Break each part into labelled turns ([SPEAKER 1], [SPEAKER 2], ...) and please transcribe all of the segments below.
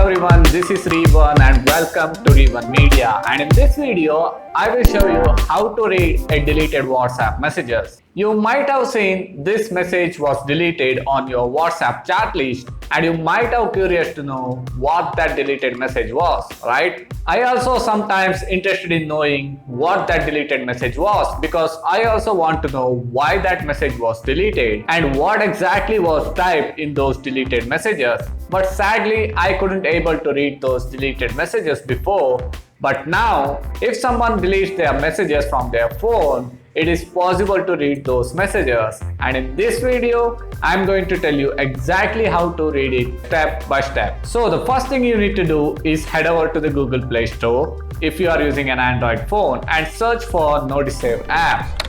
[SPEAKER 1] everyone, this is Revan and welcome to Revan Media, and in this video I will show you how to read a deleted WhatsApp messages. You might have seen this message was deleted on your WhatsApp chat list and you might have curious to know what that deleted message was, right? I also sometimes interested in knowing what that deleted message was because I also want to know why that message was deleted and what exactly was typed in those deleted messages. But sadly, I couldn't able to read those deleted messages before. But now, if someone deletes their messages from their phone, it is possible to read those messages. And in this video, I'm going to tell you exactly how to read it step by step. So the first thing you need to do is head over to the Google Play Store if you are using an Android phone and search for Notisave app.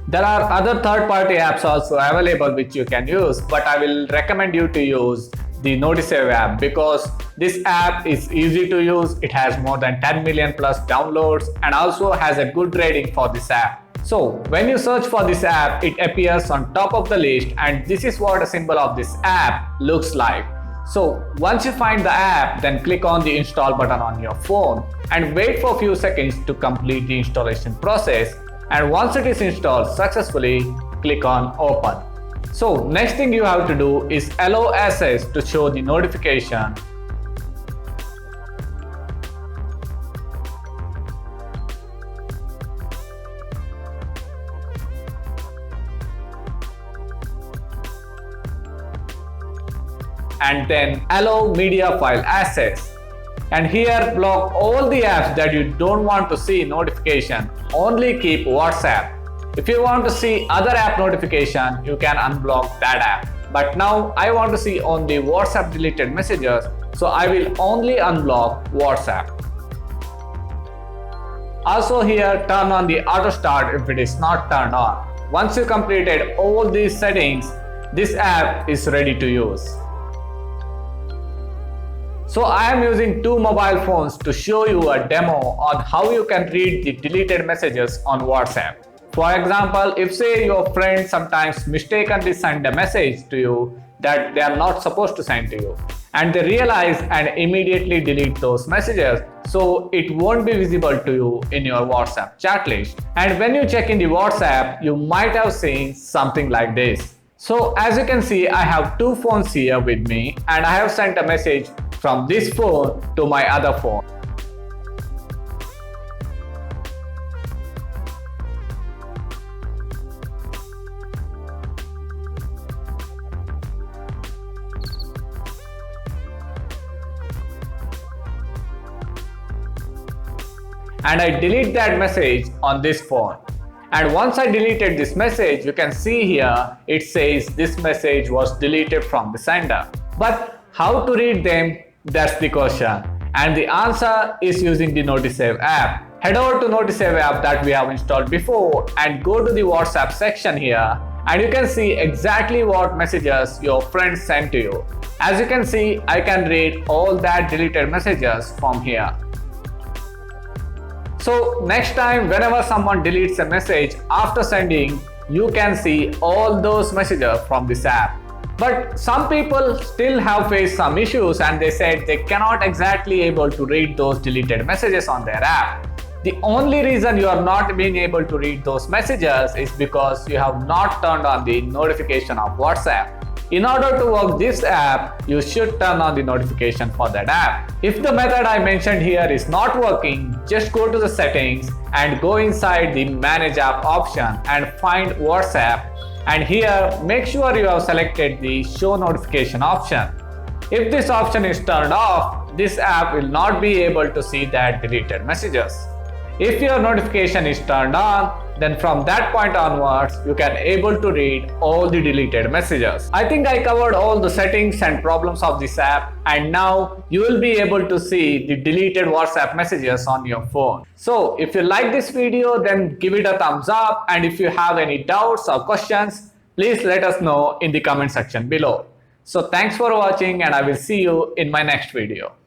[SPEAKER 1] There are other third-party apps also available which you can use, but I will recommend you to use the Notisave app because this app is easy to use. It has more than 10 million plus downloads and also has a good rating for this app. So when you search for this app, it appears on top of the list and this is what a symbol of this app looks like. So once you find the app, then click on the install button on your phone and wait for a few seconds to complete the installation process. And once it is installed successfully, click on open. So next thing you have to do is allow access to show the notification. And then allow media file access. And here block all the apps that you don't want to see notification. Only keep WhatsApp. If you want to see other app notification, you can unblock that app. But now I want to see only WhatsApp deleted messages, so I will only unblock WhatsApp. Also here turn on the auto start if it is not turned on. Once you completed all these settings, this app is ready to use. So I am using two mobile phones to show you a demo on how you can read the deleted messages on WhatsApp. For example, if say your friend sometimes mistakenly send a message to you that they are not supposed to send to you and they realize and immediately delete those messages so it won't be visible to you in your WhatsApp chat list. And when you check in the WhatsApp, you might have seen something like this. So as you can see, I have two phones here with me and I have sent a message from this phone to my other phone. And I delete that message on this phone. And once I deleted this message, you can see here it says this message was deleted from the sender. But how to read them? That's the question. And the answer is using the Notisave app. Head over to Notisave app that we have installed before and go to the WhatsApp section here and you can see exactly what messages your friends sent to you. As you can see, I can read all that deleted messages from here. So next time whenever someone deletes a message after sending, you can see all those messages from this app. But some people still have faced some issues and they said they cannot exactly able to read those deleted messages on their app. The only reason you are not being able to read those messages is because you have not turned on the notification of WhatsApp. In order to work this app, you should turn on the notification for that app. If the method I mentioned here is not working, just go to the settings and go inside the manage app option and find WhatsApp. And here, make sure you have selected the show notification option. If this option is turned off, this app will not be able to see that deleted messages. If your notification is turned on, then from that point onwards, you can able to read all the deleted messages. I think I covered all the settings and problems of this app and now you will be able to see the deleted WhatsApp messages on your phone. So if you like this video, then give it a thumbs up and if you have any doubts or questions, please let us know in the comment section below. So thanks for watching and I will see you in my next video.